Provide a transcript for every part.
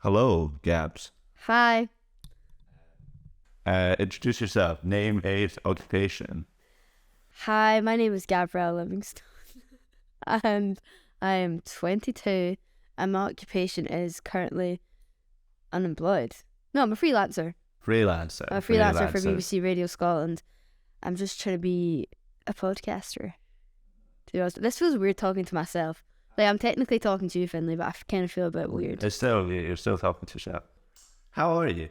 Hello, Gabs. Hi. Introduce yourself. Name, age, occupation. Hi, my name is Gabrielle Livingstone and I am 22 and my occupation is currently unemployed. No, I'm a freelancer. Freelancer. I'm a freelancer for BBC Radio Scotland. I'm just trying to be a podcaster. To be honest, this feels weird talking to myself. Like, I'm technically talking to you, Finlay, but I kind of feel a bit weird. You're still talking to yourself. How are you?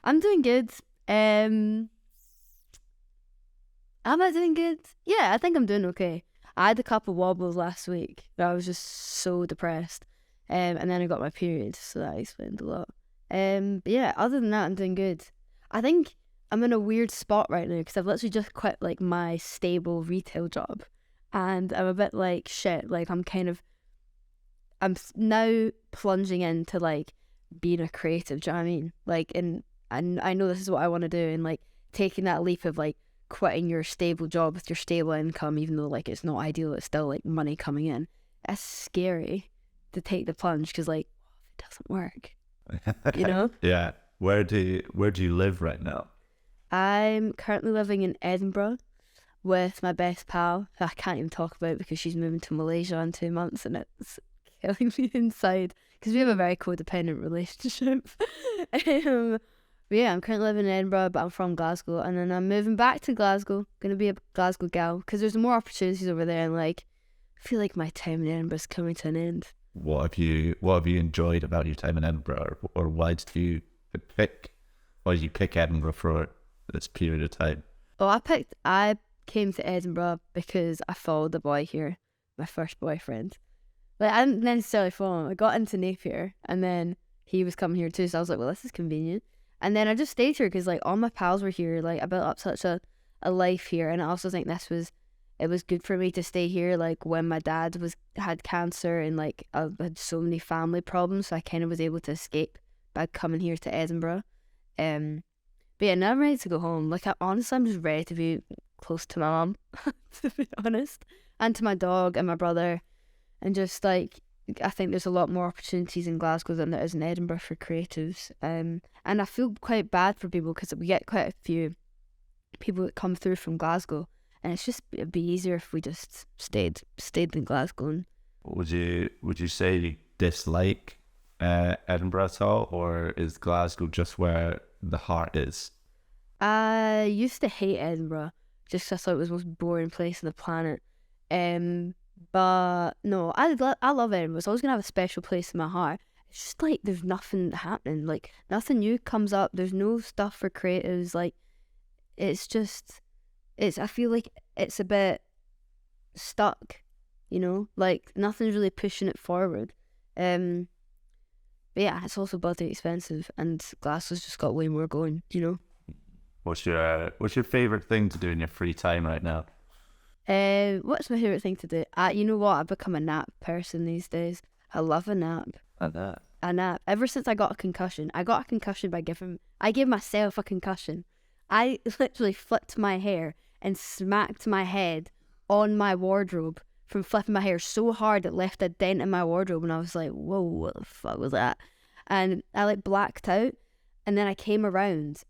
I'm doing good. Am I doing good? Yeah, I think I'm doing okay. I had a couple wobbles last week, but I was just so depressed. And then I got my period, so that explained a lot. But yeah, other than that, I'm doing good. I think I'm in a weird spot right now because I've literally just quit like my stable retail job, and I'm a bit like shit. Like I'm now plunging into like being a creative. Do you know what I mean? Like, and I know this is what I want to do, and like taking that leap of like quitting your stable job with your stable income, even though like it's not ideal, it's still like money coming in. That's scary to take the plunge because like, what if it doesn't work? You know? Yeah. Where do you live right now? I'm currently living in Edinburgh with my best pal, who I can't even talk about because she's moving to Malaysia in 2 months and it's killing me inside because we have a very codependent relationship. But yeah, I'm currently living in Edinburgh, but I'm from Glasgow, and then I'm moving back to Glasgow. Gonna be a Glasgow gal because there's more opportunities over there, and like I feel like my time in Edinburgh is coming to an end. What have you enjoyed about your time in Edinburgh, or why did you pick Edinburgh for this period of time? Oh, I came to Edinburgh because I followed the boy here, my first boyfriend. Like I didn't necessarily follow him. I got into Napier, and then he was coming here too, so I was like, well, this is convenient. And then I just stayed here because like all my pals were here. Like I built up such a life here, and I also think it was good for me to stay here. Like when my dad had cancer and like I had so many family problems, so I kind of was able to escape by coming here to Edinburgh. But yeah, now I'm ready to go home. Like I'm just ready to be close to my mum, to be honest, and to my dog and my brother, and just like. I think there's a lot more opportunities in Glasgow than there is in Edinburgh for creatives. And I feel quite bad for people because we get quite a few people that come through from Glasgow, and it'd be easier if we just stayed in Glasgow. Would you say you dislike Edinburgh at all, or is Glasgow just where the heart is? I used to hate Edinburgh just because I thought it was the most boring place on the planet. But no, I love Edinburgh. It's always gonna have a special place in my heart. It's just like there's nothing happening. Like nothing new comes up. There's no stuff for creatives. Like I feel like it's a bit stuck. You know, like nothing's really pushing it forward. But yeah, it's also bloody expensive, and Glasgow's just got way more going. You know. What's your favorite thing to do in your free time right now? What's my favourite thing to do? You know what? I've become a nap person these days. I love a nap. A nap. Ever since I got a concussion. I got a concussion I gave myself a concussion. I literally flipped my hair and smacked my head on my wardrobe from flipping my hair so hard it left a dent in my wardrobe, and I was like, whoa, what the fuck was that? And I like blacked out, and then I came around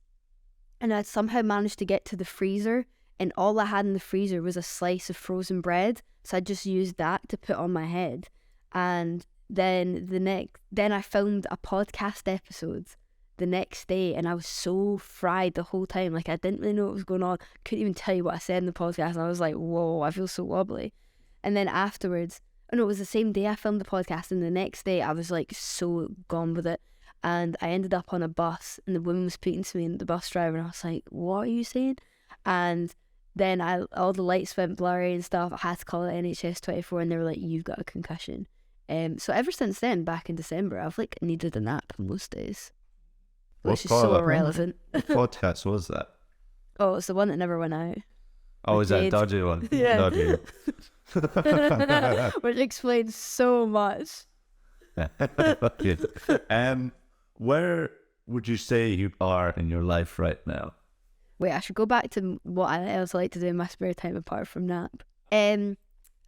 and I'd somehow managed to get to the freezer, and all I had in the freezer was a slice of frozen bread. So I just used that to put on my head. And then I filmed a podcast episode the next day, and I was so fried the whole time. Like I didn't really know what was going on. Couldn't even tell you what I said in the podcast. And I was like, whoa, I feel so wobbly. And then afterwards, it was the same day I filmed the podcast, and the next day I was like so gone with it. And I ended up on a bus, and the woman was speaking to me, and the bus driver, and I was like, what are you saying? And then all the lights went blurry and stuff. I had to call it NHS 24, and they were like, you've got a concussion. So ever since then, back in December, I've like needed a nap most days, which is so irrelevant. What podcast was that? Oh, it's the one that never went out. Oh, is that a dodgy one? Yeah. Dodgy. Which explains so much. Where would you say you are in your life right now? Wait, I should go back to what else I like to do in my spare time apart from nap.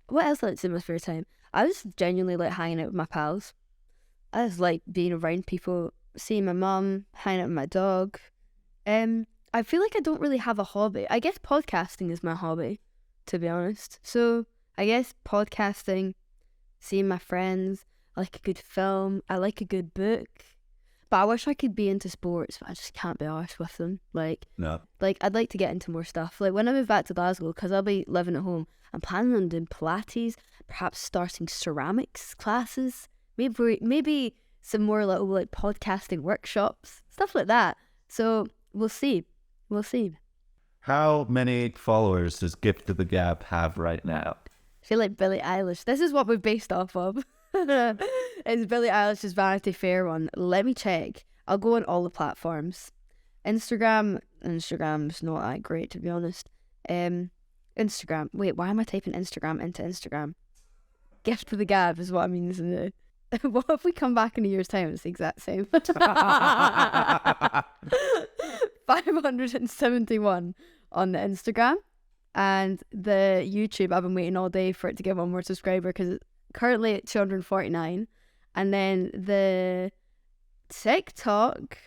What else I like to do in my spare time? I just genuinely like hanging out with my pals. I just like being around people, seeing my mum, hanging out with my dog. I feel like I don't really have a hobby. I guess podcasting is my hobby, to be honest. So I guess podcasting, seeing my friends, I like a good film, I like a good book. But I wish I could be into sports, but I just can't be arsed with them. No. Like, I'd like to get into more stuff. Like, when I move back to Glasgow, because I'll be living at home, I'm planning on doing Pilates, perhaps starting ceramics classes, maybe some more little, like, podcasting workshops, stuff like that. So, we'll see. We'll see. How many followers does Gift of the Gab have right now? I feel like Billie Eilish. This is what we're based off of. It's Billie Eilish's Vanity Fair one. Let me check. I'll go on all the platforms. Instagram's not that great, to be honest. Instagram. Wait, why am I typing Instagram into Instagram? Gift of the Gab is what I mean, isn't it? What if we come back in a year's time? It's the exact same. 571 on the Instagram. And the YouTube, I've been waiting all day for it to get one more subscriber because it's currently at 249. And then the TikTok,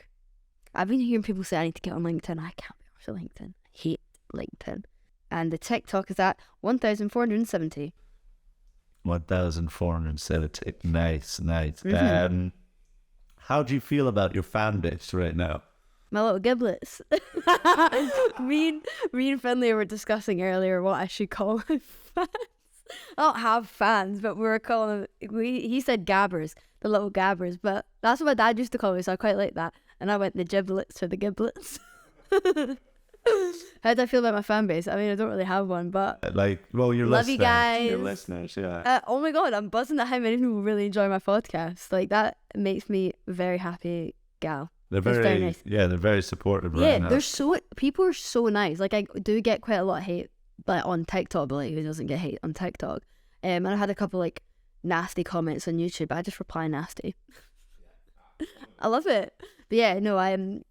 I've been hearing people say I need to get on LinkedIn. I can't be on LinkedIn. I hate LinkedIn. And the TikTok is at 1,470. 1,470. Nice. Mm-hmm. How do you feel about your fan base right now? My little giblets. me and Finlay were discussing earlier what I should call my fans. I don't have fans, but we were calling them, he said gabbers, the little gabbers, but that's what my dad used to call me, so I quite like that. And I went the giblets for the giblets. How do I feel about my fan base? I mean, I don't really have one, but your love you guys. Your listeners, yeah. Oh my god, I'm buzzing at how many people really enjoy my podcast. Like, that makes me very happy, gal. They're very nice. Yeah, they're very supportive right now. People are so nice. Like, I do get quite a lot of hate, like, on TikTok, but like, who doesn't get hate on TikTok? And I had a couple like nasty comments on YouTube, but I just reply nasty. I love it. But yeah, no, I'm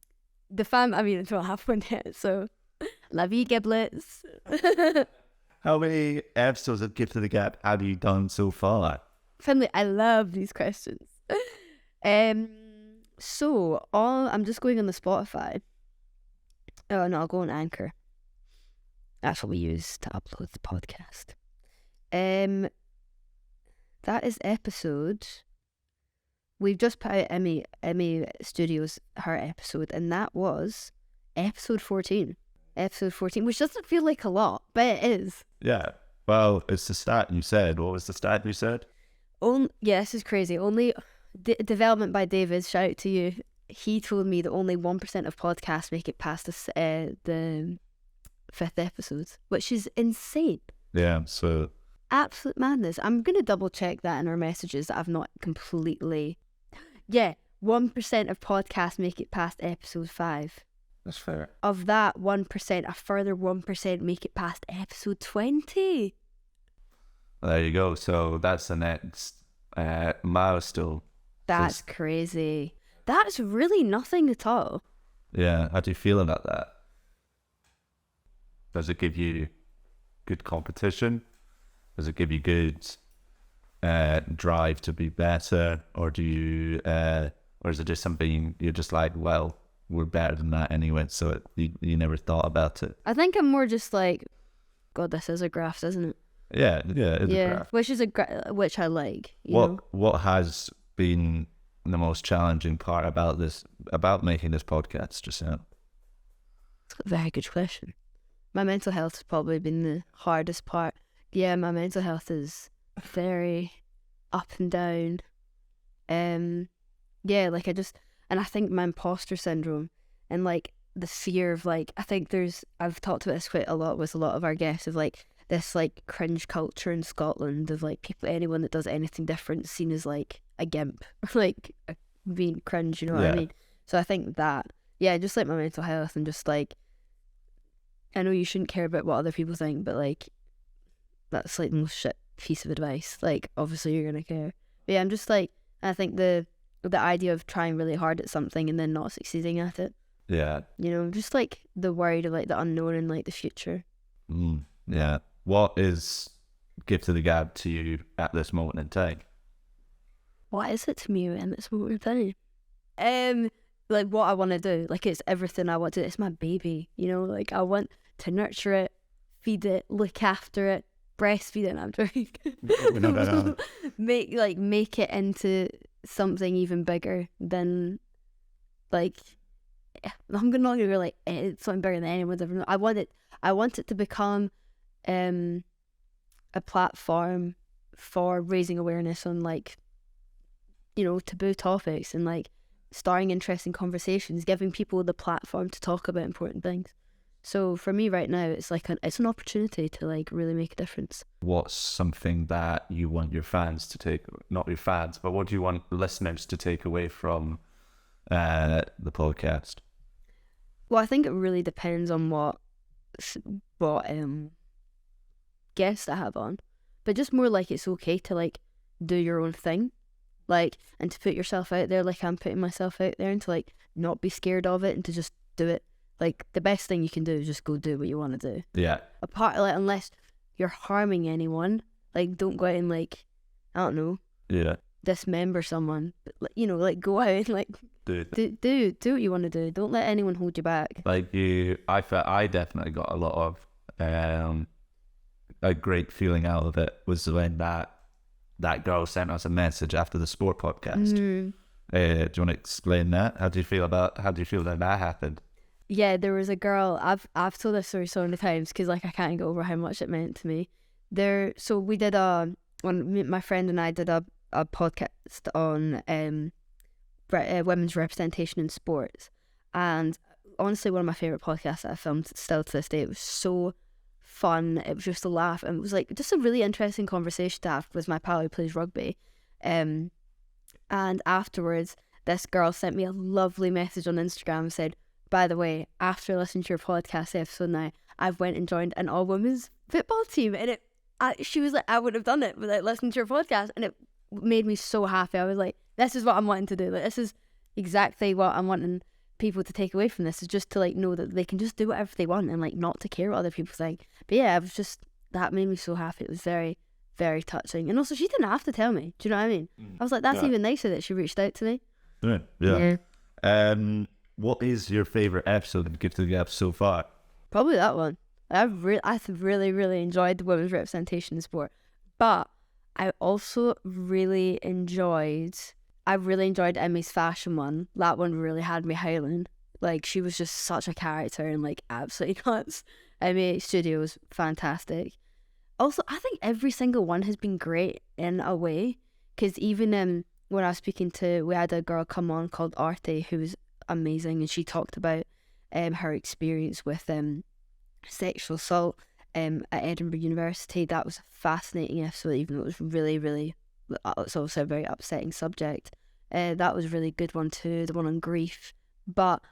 the fan. I mean, I don't have one yet, so love you, giblets. How many episodes of Gift of the Gab have you done so far? Finlay, I love these questions. So I'm just going on the Spotify. Oh no, I'll go on Anchor. That's what we use to upload the podcast. That is episode. We've just put out Emmy Studios, her episode, and that was episode 14. Episode 14, which doesn't feel like a lot, but it is. Yeah. Well, it's the stat you said. What was the stat you said? Yeah, this is crazy. Only development by David. Shout out to you. He told me that only 1% of podcasts make it past the 5th episode, which is insane. Yeah, so absolute madness. I'm gonna double check that in our messages that I've not completely. Yeah, 1% of podcasts make it past episode 5. That's fair. Of that 1%, a further 1% make it past episode 20. There you go. So that's the next milestone. That's crazy. That's really nothing at all. Yeah, how do you feel about that? Does it give you good competition? Does it give you good drive to be better, or do you, or is it just something you're just like, well, we're better than that anyway, so you never thought about it? I think I'm more just like, God, this is a graft, isn't it? Yeah, it's a graft. Which is which I like. You know? What has been the most challenging part about making this podcast just now? It's a very good question. My mental health has probably been the hardest part. Yeah, my mental health is very up and down. Yeah, like I think my imposter syndrome and like the fear of like, I think I've talked about this quite a lot with a lot of our guests, of like this like cringe culture in Scotland of like anyone that does anything different is seen as like a gimp, like being cringe, you know what I mean? So I think that, yeah, just like my mental health and just like, I know you shouldn't care about what other people think, but like, that's like the most shit piece of advice. Like, obviously you're gonna care. But yeah, I'm just like, I think the idea of trying really hard at something and then not succeeding at it. Yeah. You know, just like the worried of like the unknown and like the future. Yeah. What is Gift of the Gab to you at this moment in time? What is it to me in this moment of time? Like what I want to do. Like it's everything I want to do. It's my baby, you know, like I want to nurture it, feed it, look after it, breastfeed it. I'm joking. No. Make it into something even bigger than like I'm not gonna go like it's something bigger than anyone's ever known. I want it to become a platform for raising awareness on like, you know, taboo topics and like starting interesting conversations, giving people the platform to talk about important things. So for me right now, it's like it's an opportunity to like really make a difference. What's something that you want your fans to take, not your fans, but what do you want listeners to take away from the podcast? Well, I think it really depends on what guests I have on, but just more like it's okay to like do your own thing, like, and to put yourself out there like I'm putting myself out there, and to like not be scared of it and to just do it. Like the best thing you can do is just go do what you want to do. Yeah. Apart, like, unless you're harming anyone, like don't go out and like, I don't know, dismember someone, but like, you know, like go out and like do what you want to do. Don't let anyone hold you back. Like I definitely got a lot of a great feeling out of it was when that girl sent us a message after the sport podcast. Do you want to explain that? How do you feel that that happened? Yeah, there was a girl. I've told this story so many times because like I can't get over how much it meant to me. So we did my friend and I did a podcast on women's representation in sports, and honestly one of my favourite podcasts that I filmed still to this day. It was so fun. It was just a laugh, and it was like just a really interesting conversation to have with my pal who plays rugby. And afterwards this girl sent me a lovely message on Instagram and said, by the way, after listening to your podcast episode now, I've went and joined an all women's football team, and she was like, I would have done it without listening to your podcast, and it made me so happy. I was like, this is what I'm wanting to do. Like, this is exactly what I'm wanting people to take away from this, is just to like know that they can just do whatever they want and like not to care what other people think. But yeah, that made me so happy. It was very, very touching, and also she didn't have to tell me. Do you know what I mean? I was like, that's even nicer that she reached out to me. Yeah. What is your favourite episode of Give to the Gab so far? Probably that one. I've really, really enjoyed the women's representation in sport, but I also really enjoyed Emmy's fashion one. That one really had me howling. Like, she was just such a character and like absolutely nuts. Emmy Studio was fantastic. Also, I think every single one has been great in a way, because even when I was speaking we had a girl come on called Arte who was amazing, and she talked about her experience with sexual assault at Edinburgh University. That was a fascinating episode, even though it was really, really, it's also a very upsetting subject. That was a really good one too, the one on grief. But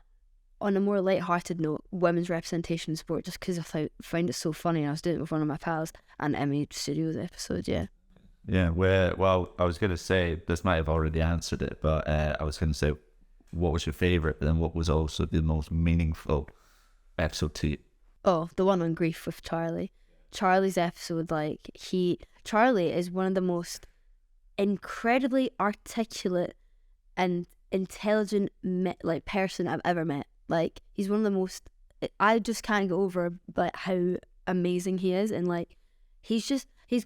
on a more light-hearted note, women's representation in sport, just because I found it so funny. I was doing it with one of my pals, and Emmy Studios episode, yeah. Yeah, well, I was going to say, this might have already answered it, but I was going to say, what was your favourite, but then what was also the most meaningful episode to you? Oh, the one on grief with Charlie. Charlie's episode, like, Charlie is one of the most incredibly articulate and intelligent person I've ever met. Like, he's one of the most, I just can't get over like how amazing he is, and like he's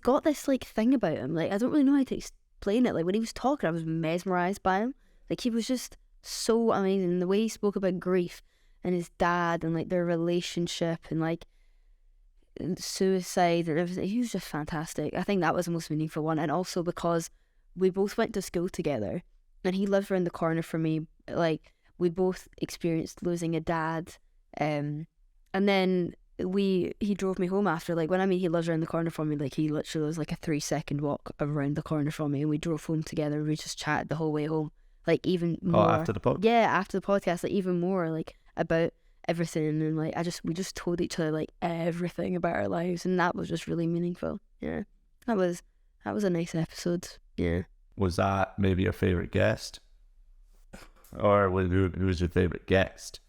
got this like thing about him. Like, I don't really know how to explain it. Like, when he was talking, I was mesmerised by him. Like, he was just so amazing. The way he spoke about grief and his dad and like their relationship and like suicide and everything, he was just fantastic. I think that was the most meaningful one. And also because we both went to school together, and he lived around the corner from me. Like, we both experienced losing a dad, and then he drove me home after. Like, when I mean he lives around the corner from me, like, he literally was like a 3-second walk around the corner from me, and we drove home together. We just chatted the whole way home, like, even more after the podcast. Yeah, after the podcast, like, even more like about everything, and like we just told each other like everything about our lives, and that was just really meaningful. Yeah, that was a nice episode. Yeah. Was that maybe your favourite guest? Or who was your favourite guest?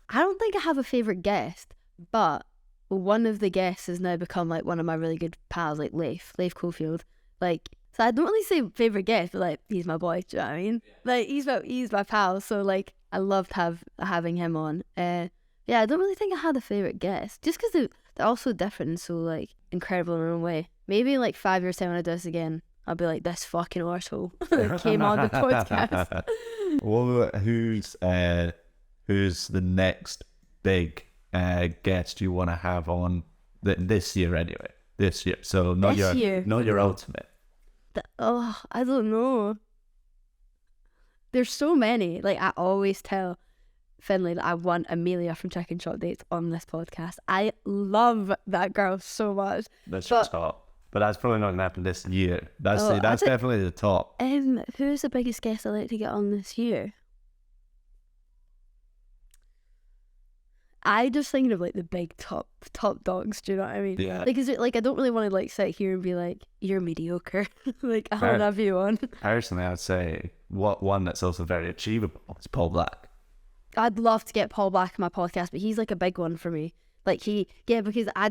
I don't think I have a favourite guest, but one of the guests has now become like one of my really good pals, like Leif Cofield. Like, So I don't really say favourite guest, but like, he's my boy, do you know what I mean? Like, he's my pal, so like, I loved having him on. Yeah, I don't really think I had a favourite guest, just because they're all so different and so like incredible in their own way. Maybe in like 5 years time when I do this again, I'll be like, this fucking arsehole that came on the podcast. Well, who's the next big guest you want to have on this year anyway? This year, so not your ultimate. I don't know. There's so many. Like, I always tell Finlay that I want Amelia from Chicken Shop Dates on this podcast. I love that girl so much. That's your top. But that's probably not going to happen this year. That's definitely the top. Who's the biggest guest I'd like to get on this year? I just thinking of like the big top dogs. Do you know what I mean? Yeah. Like, is it like I don't really want to like sit here and be like, you're mediocre. Like, I don't have you on. Personally, I'd say one that's also very achievable is Paul Black. I'd love to get Paul Black on my podcast, but he's like a big one for me. Like, because I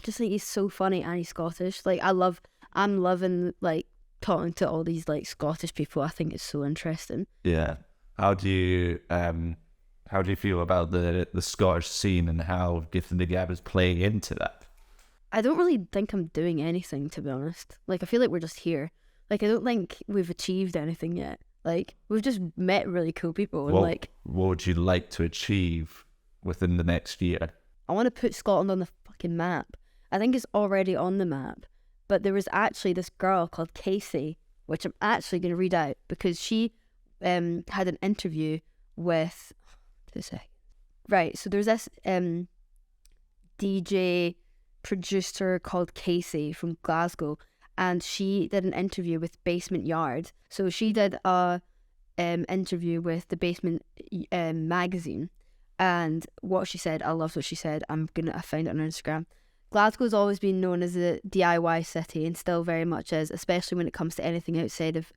just think he's so funny and he's Scottish. Like, I'm loving like talking to all these like Scottish people. I think it's so interesting. Yeah. How do you feel about the Scottish scene and how Gifted the Gab is playing into that? I don't really think I'm doing anything, to be honest. Like, I feel like we're just here. Like, I don't think we've achieved anything yet. Like, we've just met really cool people. And what would you like to achieve within the next year? I want to put Scotland on the fucking map. I think it's already on the map. But there was actually this girl called Casey, which I'm actually going to read out because she had an interview with... 2 seconds. Right, so there's this DJ producer called Casey from Glasgow, and she did an interview with Basement Yard. So she did a interview with the Basement magazine, and what she said, I loved what she said. I found it on her Instagram. Glasgow's always been known as a DIY city and still very much is, especially when it comes to anything outside of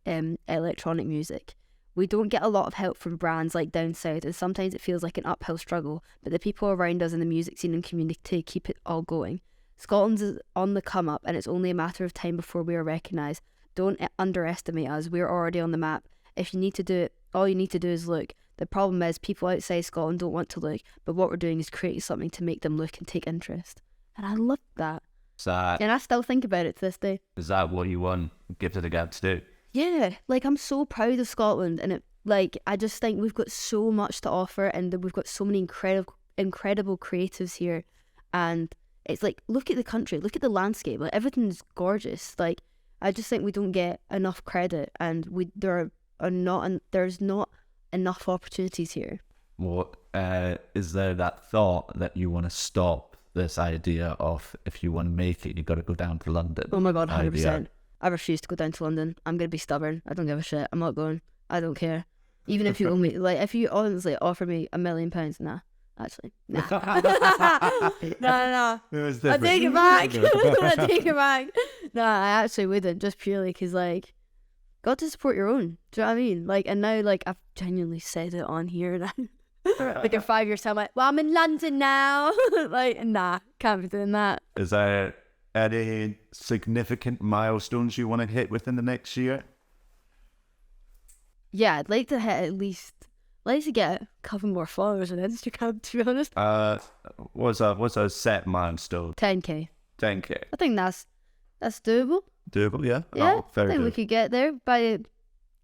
electronic music. We don't get a lot of help from brands like down south, and sometimes it feels like an uphill struggle, but the people around us in the music scene and community keep it all going. Scotland's is on the come up, and it's only a matter of time before we are recognised. Don't underestimate us, we're already on the map. If you need to do it, all you need to do is look. The problem is people outside Scotland don't want to look, but what we're doing is creating something to make them look and take interest. And I love that. And I still think about it to this day. Is that what you want Gifted the Gab to do? Yeah, like, I'm so proud of Scotland, and I just think we've got so much to offer, and we've got so many incredible creatives here, and it's like, look at the country, look at the landscape, like, everything's gorgeous. Like, I just think we don't get enough credit, and there's not enough opportunities here. Well, is there that thought that you want to stop this idea of, if you want to make it, you got to go down to London? Oh my god, 100%. I refuse to go down to London. I'm going to be stubborn. I don't give a shit. I'm not going. I don't care. Even if you owe me, like, if you honestly offer me £1 million, nah. Actually, nah. No. I take it back. I take it back. Nah, I actually wouldn't, just purely because, like, got to support your own. Do you know what I mean? Like, and now, like, I've genuinely said it on here now. Like, in 5 years' time, like, well, I'm in London now. Like, nah, can't be doing that. Is there any significant milestones you want to hit within the next year? Yeah, I'd like to hit I'd like to get a couple more followers on Instagram, to be honest. What's a set milestone? 10k. 10k. I think that's doable. Doable, yeah. Yeah, very I think good. we could get there by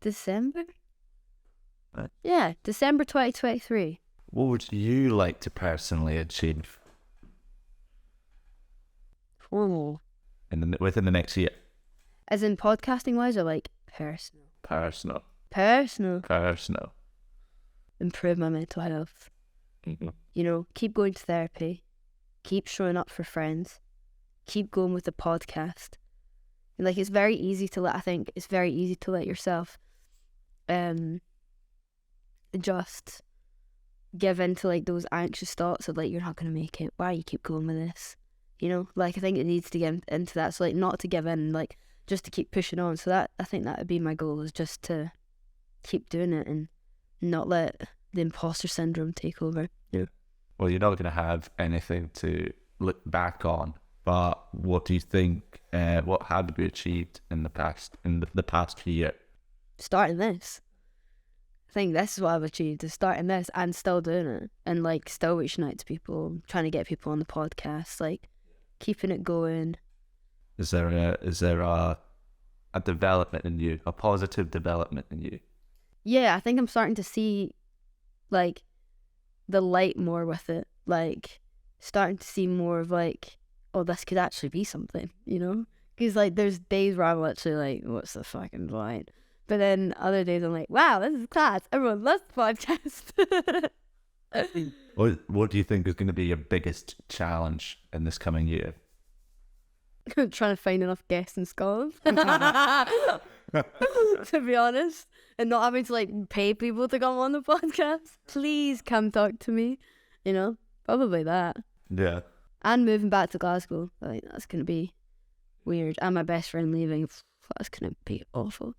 December. Right. Yeah, December 2023. What would you like to personally achieve within the next year? As in podcasting wise, or like personal? Personal. Improve my mental health. Mm-hmm. You know, keep going to therapy. Keep showing up for friends. Keep going with the podcast. And like, it's very easy to let yourself just give into like those anxious thoughts of like, you're not going to make it. Why you keep going with this? You know, like, I think it needs to get into that. So like, not to give in, like, just to keep pushing on. So I think that would be my goal, is just to keep doing it and not let the imposter syndrome take over. Yeah. Well, you're not going to have anything to look back on but what do you think? What have you achieved in the past year? Starting this. I think this is what I've achieved, is starting this and still doing it, and like still reaching out to people, trying to get people on the podcast, like keeping it going. Is there a development in you, a positive development in you? Yeah, I think I'm starting to see like the light more with it, like starting to see more of like, oh, this could actually be something, you know? Because like there's days where I'm literally like, what's the fucking point? But then other days I'm like, wow, this is class. Everyone loves the podcast. What do you think is going to be your biggest challenge in this coming year? Trying to find enough guests in Scotland. To be honest. And not having to like pay people to come on the podcast. Please come talk to me. You know? Probably that. Yeah. And moving back to Glasgow. Like, that's going to be weird. And my best friend leaving. That's going to be awful.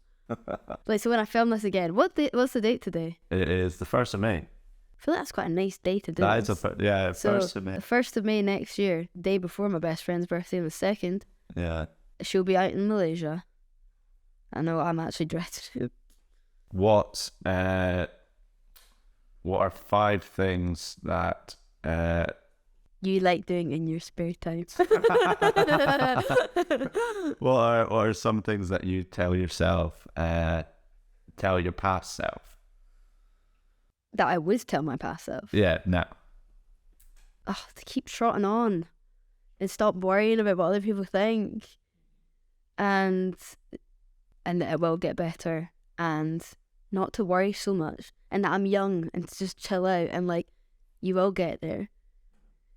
Like, so when I film this again, what's the date today? It is the 1st of May. I feel like that's quite a nice day to do That this. is 1st of May. The 1st of May next year, day before my best friend's birthday on the 2nd. Yeah. She'll be out in Malaysia. I know, I'm actually dreading. What are 5 things that you like doing in your spare time? what are some things that you tell yourself, tell your past self? That I would tell my past self. Yeah, no. Oh, to keep trotting on and stop worrying about what other people think, and that it will get better, and not to worry so much, and that I'm young and to just chill out, and like you will get there.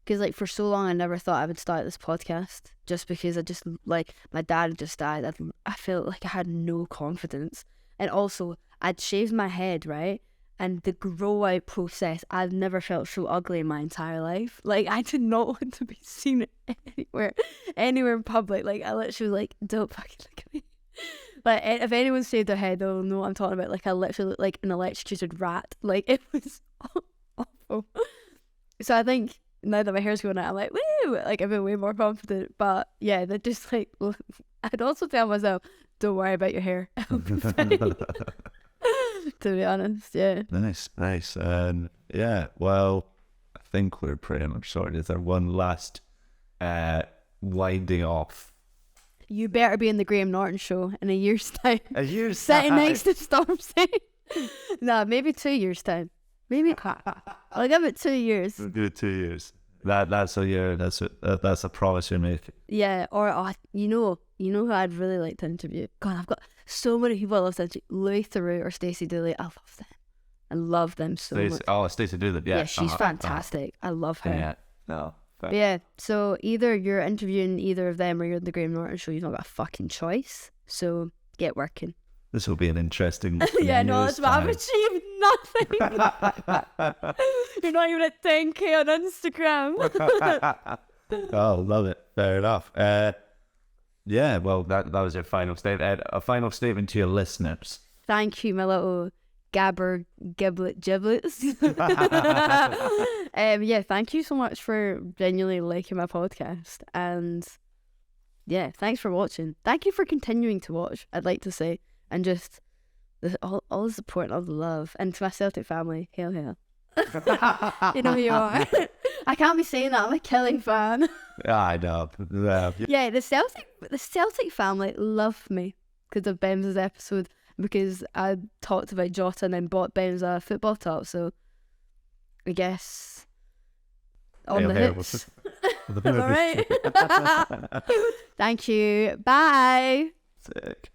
Because like for so long I never thought I would start this podcast, just because I just like my dad had just died. I felt like I had no confidence, and also I'd shaved my head, right? And the grow out process, I've never felt so ugly in my entire life. Like, I did not want to be seen anywhere in public. Like, I literally was like, don't fucking look at me. Like, if anyone shaved their head, they'll know what I'm talking about. Like, I literally looked like an electrocuted rat. Like, it was awful. So I think now that my hair's going out, I'm like, woo! Like, I feel way more confident. But yeah, that just like, I'd also tell myself, don't worry about your hair. To be honest, yeah. Nice. Yeah, well, I think we're pretty much sorted. Is there one last winding off? You better be in the Graham Norton Show in a year's time. A year's Sitting time? next to Stormzy. Nah, maybe 2 years' time. Maybe. I'll give it 2 years. We'll do it 2 years. That's a year. That's a promise you're making. Yeah, or you know who I'd really like to interview? God, I've got so many people I love to interview. Louis Theroux or Stacey Dooley. I love them. I love them so much. Oh, Stacey Dooley. Yeah, she's fantastic. I love her. Yeah, no. But yeah, so either you're interviewing either of them or you're the Graham Norton Show. You've not got a fucking choice. So get working. This will be an interesting. Yeah, no, that's what I've achieved. Nothing. You're not even at 10k on Instagram. Oh, love it. Fair enough. Yeah, well, that was your final statement. A final statement to your listeners. Thank you, my little gabber giblets. Yeah, thank you so much for genuinely liking my podcast, and yeah, thanks for watching. Thank you for continuing to watch, I'd like to say, and just all the support and all the love, and to my Celtic family, hail. You know who you are. I can't be saying that, I'm a Killing fan. I know. Yeah, the Celtic family love me because of Bem's episode, because I talked about Jota and then bought Bem's a football top, so I guess on the hits. Alright. Thank you. Bye. Sick.